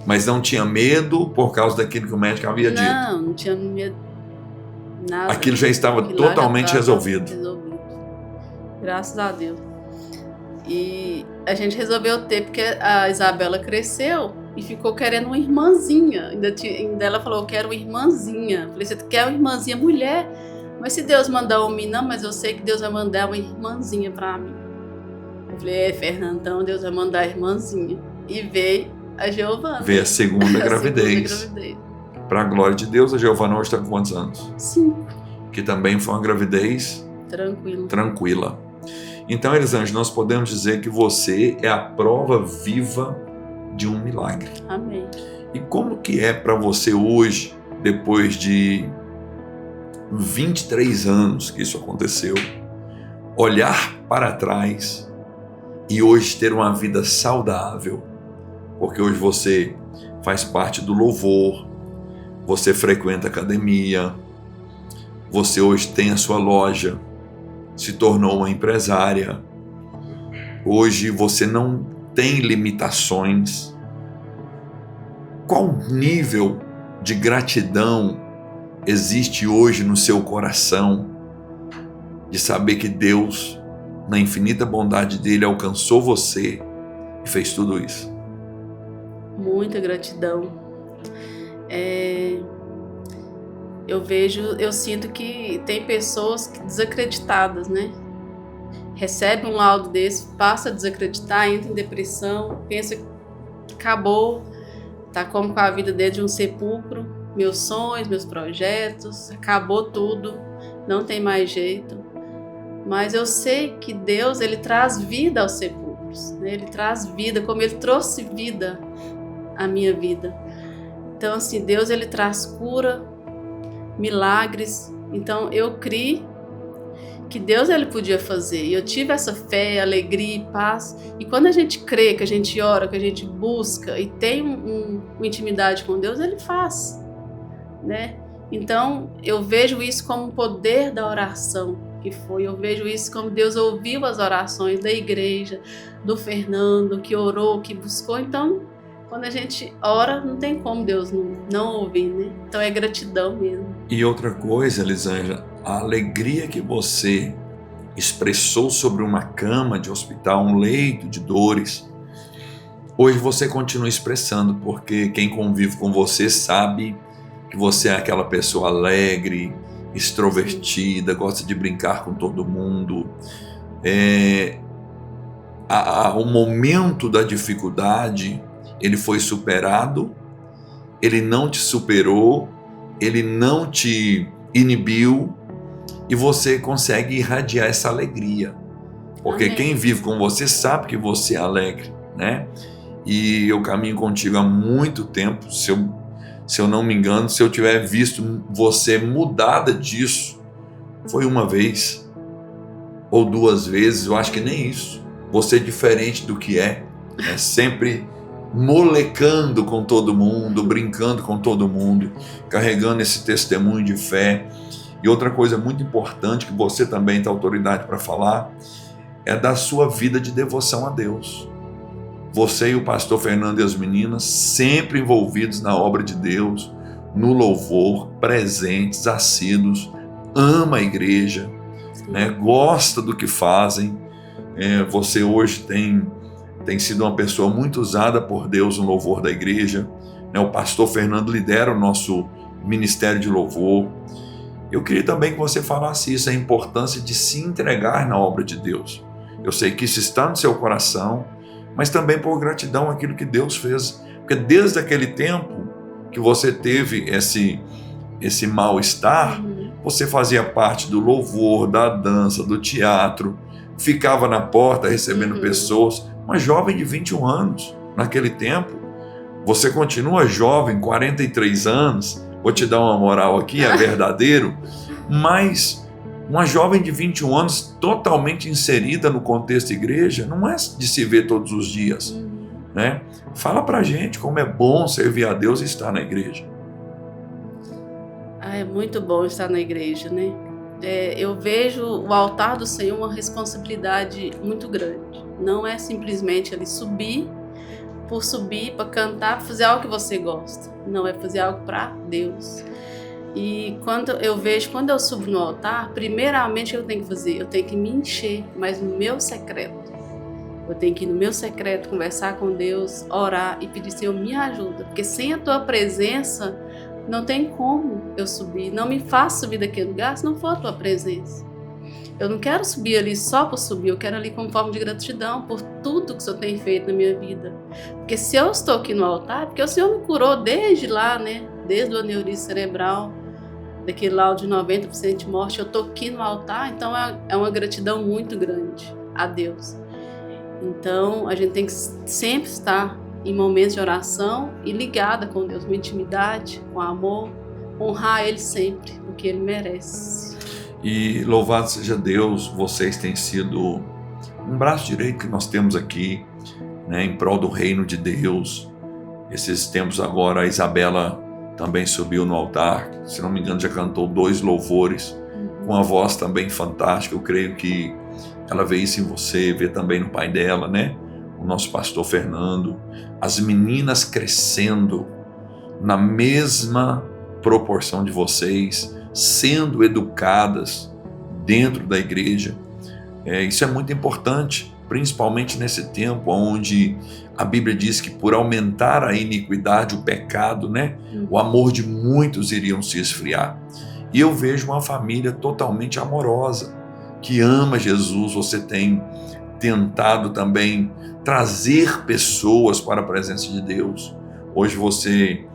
Mas não tinha medo por causa daquilo que o médico havia dito? Não tinha medo. Nada. Aquilo já estava totalmente resolvido. Graças a Deus. E a gente resolveu ter, porque a Isabela cresceu e ficou querendo uma irmãzinha. Ainda ela falou, eu quero uma irmãzinha. Eu falei, você quer uma irmãzinha? Mulher? Mas se Deus mandar um menino, não, mas eu sei que Deus vai mandar uma irmãzinha pra mim. Eu falei, Fernandão, Deus vai mandar a irmãzinha. E veio a Giovana. Veio a segunda gravidez. Para a glória de Deus, a Giovana hoje está com quantos anos? 5. Que também foi uma gravidez tranquila. Então, Elisângela, nós podemos dizer que você é a prova viva de um milagre. Amém. E como que é para você hoje, depois de 23 anos que isso aconteceu, olhar para trás e hoje ter uma vida saudável? Porque hoje você faz parte do louvor, você frequenta a academia, você hoje tem a sua loja, se tornou uma empresária. Hoje você não tem limitações. Qual nível de gratidão existe hoje no seu coração de saber que Deus, na infinita bondade dele, alcançou você e fez tudo isso? Muita gratidão. Eu sinto que tem pessoas desacreditadas, né? Recebe um laudo desse, passa a desacreditar, entra em depressão, pensa que acabou. tá como com a vida dentro de um sepulcro, meus sonhos, meus projetos, acabou tudo, não tem mais jeito. Mas eu sei que Deus, ele traz vida aos sepulcros, né? Ele traz vida, como ele trouxe vida à minha vida. Então, assim, Deus, ele traz cura, milagres. Então, eu criei que Deus, ele podia fazer. E eu tive essa fé, alegria e paz. E quando a gente crê, que a gente ora, que a gente busca e tem uma intimidade com Deus, ele faz, né? Então, eu vejo isso como um poder da oração. Eu vejo isso como Deus ouviu as orações da igreja, do Fernando, que orou, que buscou. Então, quando a gente ora, não tem como Deus não ouvir, né? Então é gratidão mesmo. E outra coisa, Elisângela, a alegria que você expressou sobre uma cama de hospital, um leito de dores, hoje você continua expressando, porque quem convive com você sabe que você é aquela pessoa alegre, extrovertida, gosta de brincar com todo mundo. O momento da dificuldade, ele foi superado, ele não te superou, ele não te inibiu, e você consegue irradiar essa alegria. Porque Amém. Quem vive com você sabe que você é alegre, né? E eu caminho contigo há muito tempo, se eu não me engano, se eu tiver visto você mudada disso, foi uma vez ou duas vezes, eu acho que nem isso. Você é diferente do que é sempre molecando com todo mundo, brincando com todo mundo, carregando esse testemunho de fé. E outra coisa muito importante que você também tem autoridade para falar é da sua vida de devoção a Deus. Você e o pastor Fernando e as meninas sempre envolvidos na obra de Deus, no louvor, presentes, assíduos, ama a igreja, né? Gosta do que fazem. Você hoje tem sido uma pessoa muito usada por Deus no louvor da igreja, né? O pastor Fernando lidera o nosso ministério de louvor. Eu queria também que você falasse isso, a importância de se entregar na obra de Deus. Eu sei que isso está no seu coração, mas também por gratidão àquilo que Deus fez. Porque desde aquele tempo que você teve esse mal-estar, você fazia parte do louvor, da dança, do teatro, ficava na porta recebendo pessoas. Uma jovem de 21 anos naquele tempo. Você continua jovem, 43 anos, vou te dar uma moral aqui, é verdadeiro, mas uma jovem de 21 anos totalmente inserida no contexto igreja, não é de se ver todos os dias, né? Fala pra gente como é bom servir a Deus e estar na igreja. É muito bom estar na igreja, né? Eu vejo o altar do Senhor uma responsabilidade muito grande. Não é simplesmente ali subir, para cantar, para fazer algo que você gosta. Não, é fazer algo para Deus. E quando eu subo no altar, primeiramente eu tenho que fazer, eu tenho que me encher, mas no meu secreto. Eu tenho que ir no meu secreto, conversar com Deus, orar e pedir, Senhor, me ajuda. Porque sem a tua presença, não tem como eu subir. Não me faça subir daquele lugar se não for a tua presença. Eu não quero subir ali só por subir, eu quero ali como forma de gratidão por tudo que o Senhor tem feito na minha vida. Porque se eu estou aqui no altar, porque o Senhor me curou desde lá, né? Desde o aneurisma cerebral, daquele laudo de 90% de morte, eu estou aqui no altar, então é uma gratidão muito grande a Deus. Então, a gente tem que sempre estar em momentos de oração e ligada com Deus, com intimidade, com amor, honrar Ele sempre, porque Ele merece. E louvado seja Deus, vocês têm sido um braço direito que nós temos aqui, né, em prol do reino de Deus. Esses tempos agora, a Isabela também subiu no altar, se não me engano já cantou 2 louvores, com a voz também fantástica. Eu creio que ela vê isso em você, vê também no pai dela, né? O nosso pastor Fernando, as meninas crescendo na mesma proporção de vocês, sendo educadas dentro da igreja. Isso é muito importante, principalmente nesse tempo onde a Bíblia diz que por aumentar a iniquidade, o pecado, né, o amor de muitos iriam se esfriar. E eu vejo uma família totalmente amorosa, que ama Jesus. Você tem tentado também trazer pessoas para a presença de Deus. Hoje você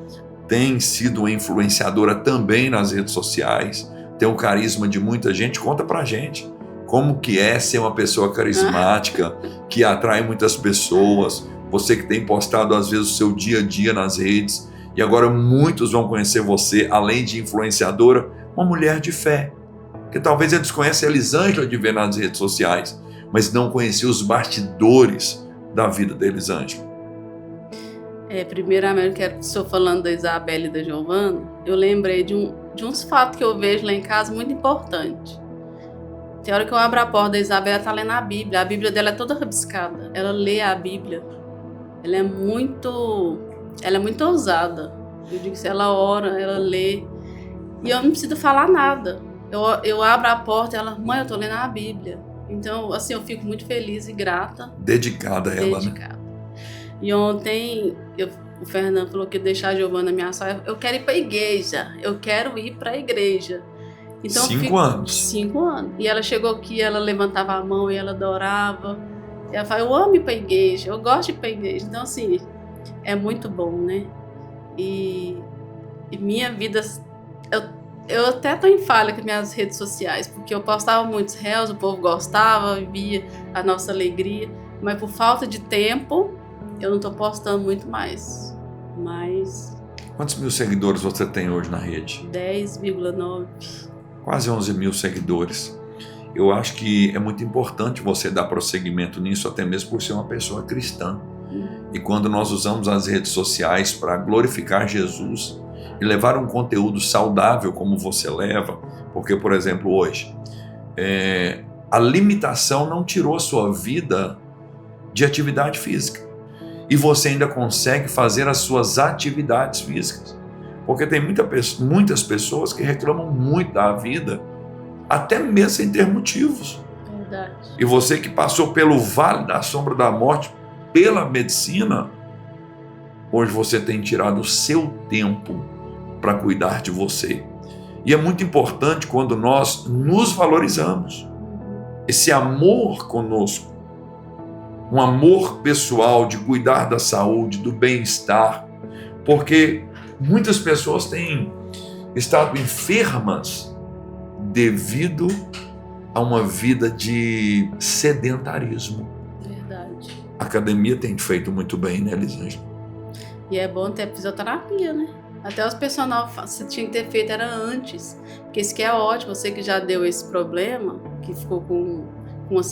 tem sido uma influenciadora também nas redes sociais, tem o carisma de muita gente. Conta pra gente como que é ser uma pessoa carismática, que atrai muitas pessoas. Você que tem postado às vezes o seu dia a dia nas redes, e agora muitos vão conhecer você, além de influenciadora, uma mulher de fé, que talvez eles conhecem a Elisângela de ver nas redes sociais, mas não conheciam os bastidores da vida da Elisângela. Primeiramente, quero que o senhor falando da Isabela e da Giovana, eu lembrei de uns fatos que eu vejo lá em casa muito importantes. Tem hora que eu abro a porta da Isabela, está lendo a Bíblia dela é toda rabiscada, ela lê a Bíblia, ela é muito ousada. Eu digo que se ela ora, ela lê, e eu não preciso falar nada. Eu abro a porta e ela, mãe, eu estou lendo a Bíblia. Então, assim, eu fico muito feliz e grata. Dedicada a ela, né? E ontem, o Fernando falou que ia deixar a Giovana minha sogra. Eu quero ir para a igreja. Eu quero ir para a igreja. Então, 5 anos. 5 anos. E ela chegou aqui, ela levantava a mão e ela adorava. E ela falou, eu amo ir para a igreja, eu gosto de ir para a igreja. Então, assim, é muito bom, né? E minha vida... Eu até estou em falha com minhas redes sociais, porque eu postava muitos reels, o povo gostava, via a nossa alegria, mas por falta de tempo, eu não estou postando muito mais. Mas... Quantos mil seguidores você tem hoje na rede? 10,9. Quase 11 mil seguidores. Eu acho que é muito importante você dar prosseguimento nisso, até mesmo por ser uma pessoa cristã. E quando nós usamos as redes sociais para glorificar Jesus e levar um conteúdo saudável como você leva, porque, por exemplo, hoje, a limitação não tirou a sua vida de atividade física. E você ainda consegue fazer as suas atividades físicas. Porque tem muitas pessoas que reclamam muito da vida, até mesmo sem ter motivos. Verdade. E você que passou pelo vale da sombra da morte, pela medicina, hoje você tem tirado o seu tempo para cuidar de você. E é muito importante quando nós nos valorizamos. Esse amor conosco, um amor pessoal de cuidar da saúde, do bem-estar, porque muitas pessoas têm estado enfermas devido a uma vida de sedentarismo. Verdade. A academia tem feito muito bem, né, Elisângela? E é bom ter fisioterapia, né? Até os personal, você tinha que ter feito era antes, porque isso que é ótimo, você que já deu esse problema, que ficou com uma...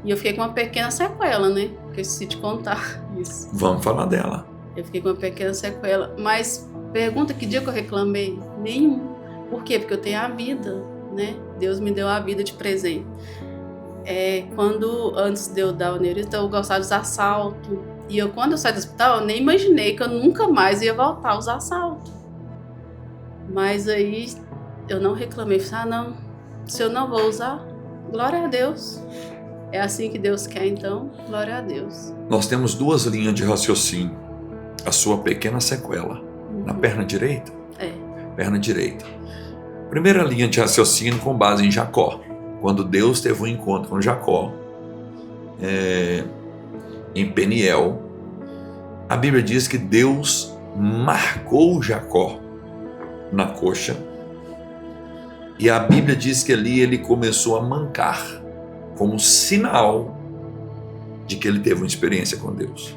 E eu fiquei com uma pequena sequela, né? Porque eu esqueci de contar isso. Vamos falar dela. Eu fiquei com uma pequena sequela, mas pergunta que dia que eu reclamei? Nenhum. Por quê? Porque eu tenho a vida, né? Deus me deu a vida de presente. Antes de eu dar o aneurisma, eu gostava de usar salto. E quando eu saí do hospital, eu nem imaginei que eu nunca mais ia voltar a usar salto. Mas aí eu não reclamei. Falei, não, se eu não vou usar, glória a Deus. É assim que Deus quer, então, glória a Deus. Nós temos 2 linhas de raciocínio. A sua pequena sequela. Na perna direita? Perna direita. Primeira linha de raciocínio com base em Jacó. Quando Deus teve um encontro com Jacó, em Peniel, a Bíblia diz que Deus marcou Jacó na coxa, e a Bíblia diz que ali ele começou a mancar, como sinal de que ele teve uma experiência com Deus.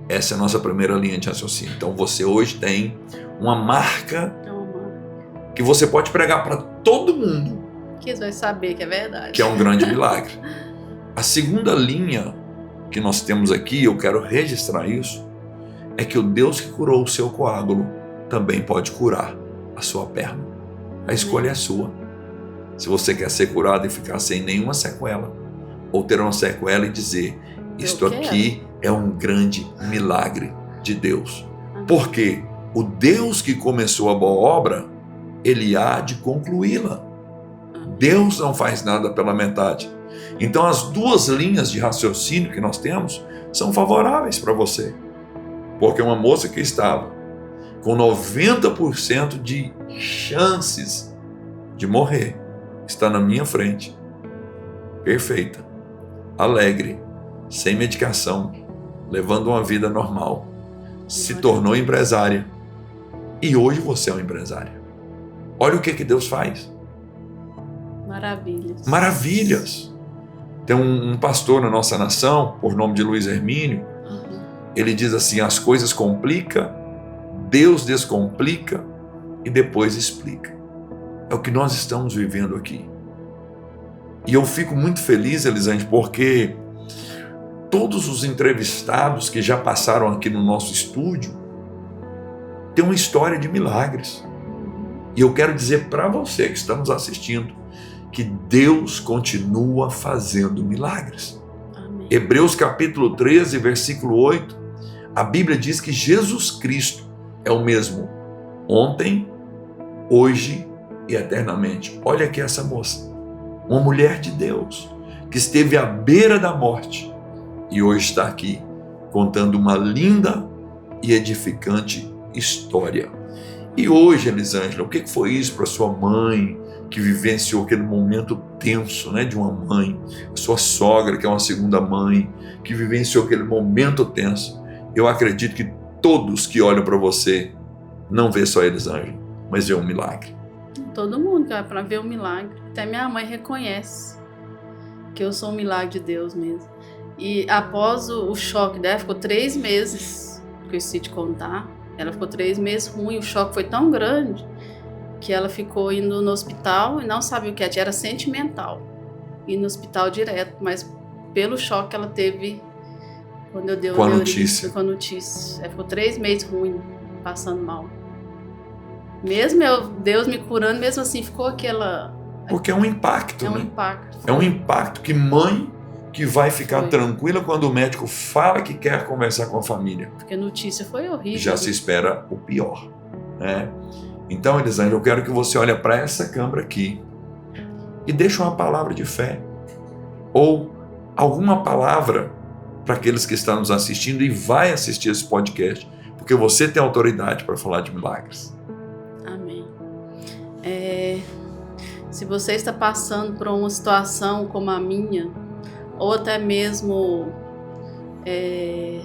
Essa é a nossa primeira linha de raciocínio. Então você hoje tem uma marca que você pode pregar para todo mundo, que eles vão saber que é verdade, que é um grande milagre. A segunda linha que nós temos aqui, eu quero registrar isso, é que o Deus que curou o seu coágulo também pode curar a sua perna. A escolha é sua. Se você quer ser curado e ficar sem nenhuma sequela, ou ter uma sequela e dizer, isto aqui é um grande milagre de Deus. Porque o Deus que começou a boa obra, ele há de concluí-la. Deus não faz nada pela metade. Então as 2 linhas de raciocínio que nós temos são favoráveis para você. Porque uma moça que estava com 90% de chances de morrer está na minha frente, perfeita, alegre, sem medicação, levando uma vida normal, se tornou empresária. E hoje você é uma empresária. Olha o que Deus faz. Maravilhas. Maravilhas. Tem um pastor na nossa nação, por nome de Luiz Hermínio, ele diz assim: as coisas complicam, Deus descomplica e depois explica. É o que nós estamos vivendo aqui. E eu fico muito feliz, Elisângela, porque todos os entrevistados que já passaram aqui no nosso estúdio têm uma história de milagres. E eu quero dizer para você que está nos assistindo que Deus continua fazendo milagres. Amém. Hebreus capítulo 13, versículo 8, a Bíblia diz que Jesus Cristo é o mesmo ontem, hoje e eternamente. Olha aqui essa moça, uma mulher de Deus, que esteve à beira da morte e hoje está aqui contando uma linda e edificante história. E hoje, Elisângela, o que foi isso para sua mãe, que vivenciou aquele momento tenso, né, de uma mãe, a sua sogra, que é uma segunda mãe, que vivenciou aquele momento tenso? Eu acredito que todos que olham para você não vê só Elisângela, mas vê um milagre. Todo mundo vai para ver um milagre. Até minha mãe reconhece que eu sou um milagre de Deus mesmo. E após o choque dela, ficou 3 meses, que eu esqueci de contar, ela ficou 3 meses ruim, o choque foi tão grande que ela ficou indo no hospital e não sabia o que era sentimental. Ir no hospital direto, mas pelo choque que ela teve quando eu dei com a notícia. Com a notícia. Ela ficou 3 meses ruim, passando mal. Mesmo Deus me curando, mesmo assim ficou aquela... Porque é um impacto, né? Impacto. É um impacto que mãe que vai ficar tranquila quando o médico fala que quer conversar com a família. Porque a notícia foi horrível. Já se espera o pior, né? Então, Elisângela, eu quero que você olhe para essa câmera aqui e deixe uma palavra de fé ou alguma palavra para aqueles que estão nos assistindo e vai assistir esse podcast, porque você tem autoridade para falar de milagres. Amém. Se você está passando por uma situação como a minha, ou até mesmo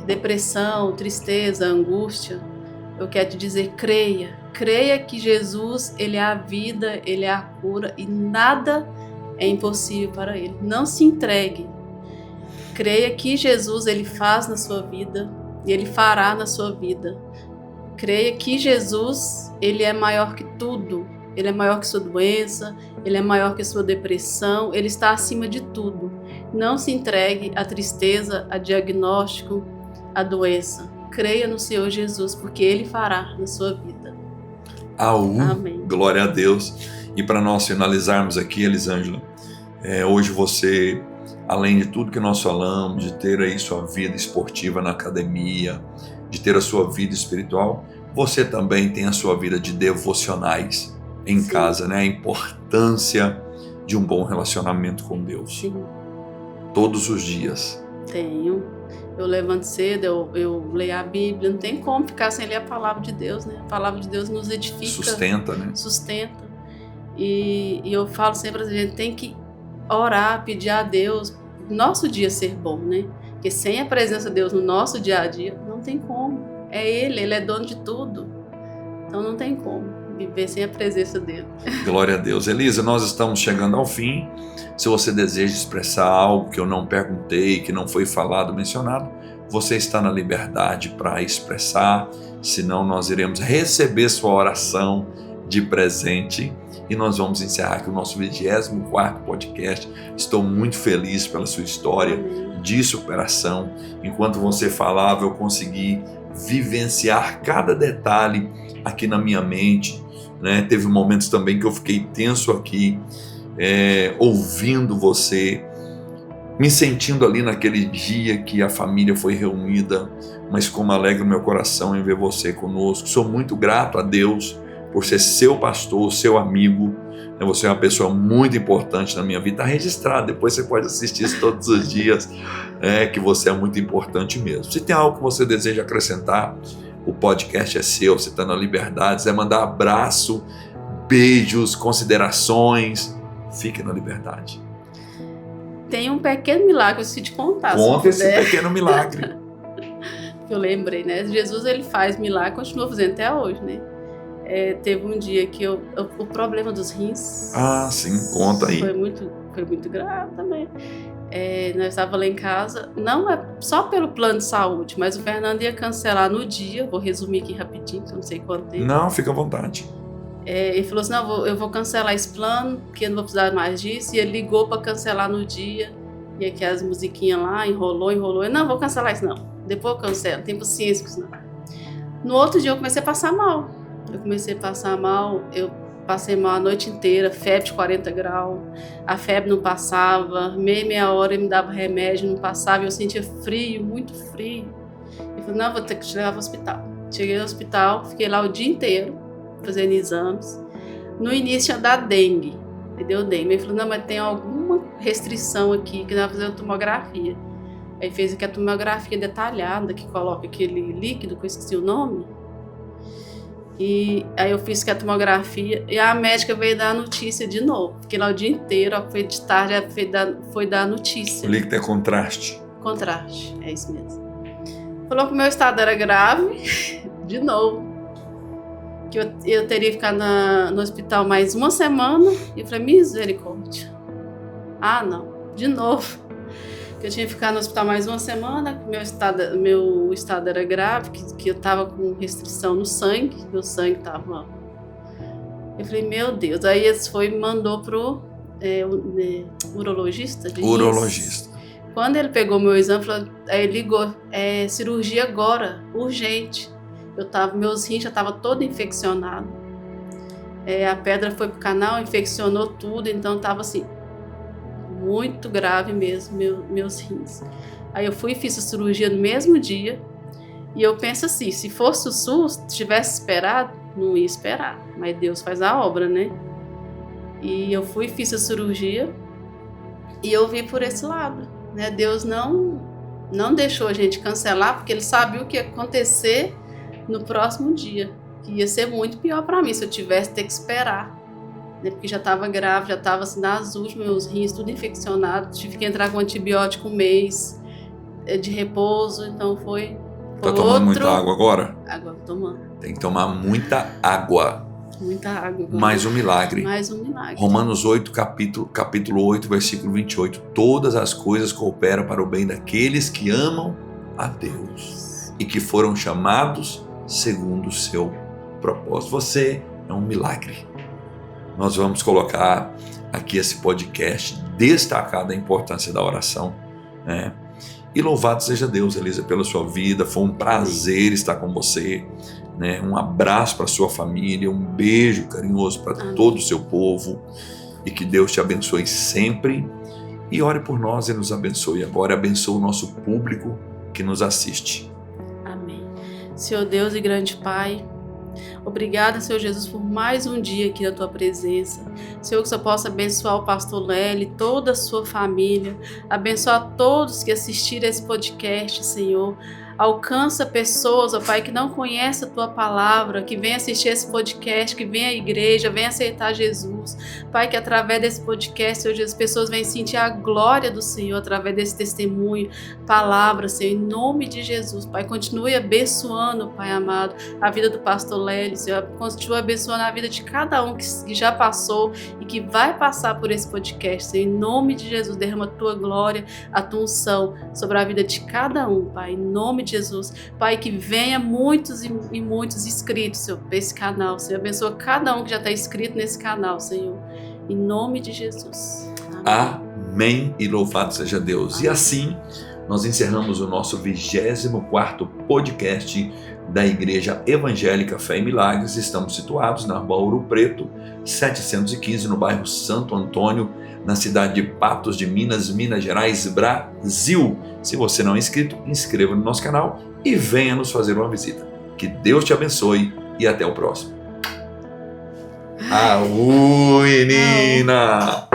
depressão, tristeza, angústia, eu quero te dizer, creia que Jesus, Ele é a vida, Ele é a cura e nada é impossível para Ele. Não se entregue. Creia que Jesus, Ele faz na sua vida e Ele fará na sua vida. Creia que Jesus, Ele é maior que tudo. Ele é maior que sua doença, Ele é maior que sua depressão, Ele está acima de tudo. Não se entregue à tristeza, a diagnóstico, à doença. Creia no Senhor Jesus, porque Ele fará na sua vida. Amém. Glória a Deus. E para nós finalizarmos aqui, Elisângela, hoje você, além de tudo que nós falamos, de ter aí sua vida esportiva na academia, de ter a sua vida espiritual, você também tem a sua vida de devocionais em Sim. casa, né? A importância de um bom relacionamento com Deus. Sim. Todos os dias. Tenho. Eu levanto cedo, eu leio a Bíblia, não tem como ficar sem ler a palavra de Deus, né? A palavra de Deus nos edifica. Sustenta, né? Sustenta. E eu falo sempre, a gente tem que orar, pedir a Deus, nosso dia ser bom, né? Porque sem a presença de Deus no nosso dia a dia, não tem como. É Ele é dono de tudo. Então não tem como viver sem a presença dele. Glória a Deus. Elisa, nós estamos chegando ao fim. Se você deseja expressar algo que eu não perguntei, que não foi falado, mencionado, você está na liberdade para expressar, senão nós iremos receber sua oração de presente e nós vamos encerrar aqui o nosso 24º podcast. Estou muito feliz pela sua história de superação. Enquanto você falava, eu consegui vivenciar cada detalhe aqui na minha mente, né? Teve momentos também que eu fiquei tenso aqui, ouvindo você, me sentindo ali naquele dia que a família foi reunida, mas como alegra o meu coração em ver você conosco. Sou muito grato a Deus por ser seu pastor, seu amigo. Você é uma pessoa muito importante na minha vida. Está registrado, depois você pode assistir isso todos os dias, que você é muito importante mesmo. Se tem algo que você deseja acrescentar, o podcast é seu, você está na liberdade. Se quiser mandar abraço, beijos, considerações, fique na liberdade. Tem um pequeno milagre, eu preciso te contar. Conta esse pequeno milagre. que eu lembrei, né? Jesus, ele faz milagre, continua fazendo até hoje, né? Teve um dia que o problema dos rins... Ah, sim, conta aí. Foi muito grave também. Nós estávamos lá em casa, não é só pelo plano de saúde, mas o Fernando ia cancelar no dia, vou resumir aqui rapidinho, que eu não sei quanto tempo. Não, fica à vontade. Ele falou assim, não, eu vou cancelar esse plano, porque eu não vou precisar mais disso, e ele ligou para cancelar no dia, e aqui as musiquinhas lá, enrolou, eu não, vou cancelar isso não, depois eu cancelo, não tem paciência com isso não. No outro dia eu comecei a passar mal, eu passei mal a noite inteira, febre de 40 graus, a febre não passava, meia hora ele me dava remédio, não passava, eu sentia frio, muito frio. Eu falei, não, vou ter que te levar para o hospital. Cheguei no hospital, fiquei lá o dia inteiro, fazendo exames. No início ia dar dengue, me deu dengue. Ele falou, não, mas tem alguma restrição aqui, que nós vamos fazer uma tomografia. Aí fez aqui a tomografia detalhada, que coloca aquele líquido, que eu esqueci o nome. E aí eu fiz a tomografia e a médica veio dar a notícia de novo. Fiquei lá o dia inteiro, foi de tarde, foi dar a notícia. O líquido é contraste. Contraste, é isso mesmo. Falou que o meu estado era grave, de novo. Que eu teria que ficar no hospital mais uma semana. E eu falei, misericórdia. Ah, não, de novo. Que eu tinha que ficar no hospital mais uma semana, que meu estado era grave, que eu estava com restrição no sangue, meu sangue estava... Eu falei, meu Deus. Aí eles me mandou pro urologista. Urologista. Quando ele pegou meu exame, aí ele ligou, cirurgia agora, urgente. Meus rins já estavam todo infeccionados. A pedra foi pro canal, infeccionou tudo, então estava assim... muito grave mesmo, meus rins. Aí eu fui e fiz a cirurgia no mesmo dia. E eu penso assim, se fosse o SUS, tivesse esperado, não ia esperar. Mas Deus faz a obra, né? E eu fui e fiz a cirurgia. E eu vi por esse lado, né? Deus não deixou a gente cancelar, porque Ele sabia o que ia acontecer no próximo dia. Que ia ser muito pior para mim, se eu tivesse que esperar. Porque já estava grave, já estava assim, nas últimas, meus rins tudo infeccionado, tive que entrar com antibiótico um mês de repouso, então foi Tá tomando muita água agora? Agora tomando. Tem que tomar muita água. Muita água. Agora. Mais um milagre. Mais um milagre. Romanos 8, capítulo 8, versículo 28. Todas as coisas cooperam para o bem daqueles que amam a Deus e que foram chamados segundo o seu propósito. Você é um milagre. Nós vamos colocar aqui esse podcast destacado a importância da oração, né? E louvado seja Deus, Elisa, pela sua vida. Foi um prazer estar com você, né? Um abraço para a sua família, um beijo carinhoso para todo o seu povo e que Deus te abençoe sempre. E ore por nós e nos abençoe agora. Abençoe o nosso público que nos assiste. Amém. Senhor Deus e grande Pai, obrigada, Senhor Jesus, por mais um dia aqui na Tua presença. Senhor, que o Senhor possa abençoar o pastor Lely, toda a sua família, abençoar todos que assistiram esse podcast, Senhor. Alcança pessoas, ó Pai, que não conhecem a Tua palavra, que venham assistir esse podcast, que venham à igreja, venham aceitar Jesus. Pai, que através desse podcast, Senhor Jesus, pessoas venham sentir a glória do Senhor através desse testemunho, palavra, Senhor, em nome de Jesus. Pai, continue abençoando, Pai amado, a vida do pastor Lely, Senhor. Continue abençoando a vida de cada um que já passou e que vai passar por esse podcast, Senhor. Em nome de Jesus, derrama a Tua glória, a Tua unção sobre a vida de cada um, Pai, em nome de Jesus. Pai, que venha muitos e muitos inscritos, Senhor, para esse canal, Senhor. Abençoa cada um que já está inscrito nesse canal, Senhor. Em nome de Jesus. Amém. Amém e louvado seja Deus. Amém. E assim, nós encerramos o nosso 24º podcast da Igreja Evangélica Fé e Milagres. Estamos situados na Rua Ouro Preto, 715, no bairro Santo Antônio, na cidade de Patos de Minas, Minas Gerais, Brasil. Se você não é inscrito, inscreva no nosso canal e venha nos fazer uma visita. Que Deus te abençoe e até o próximo. Menina!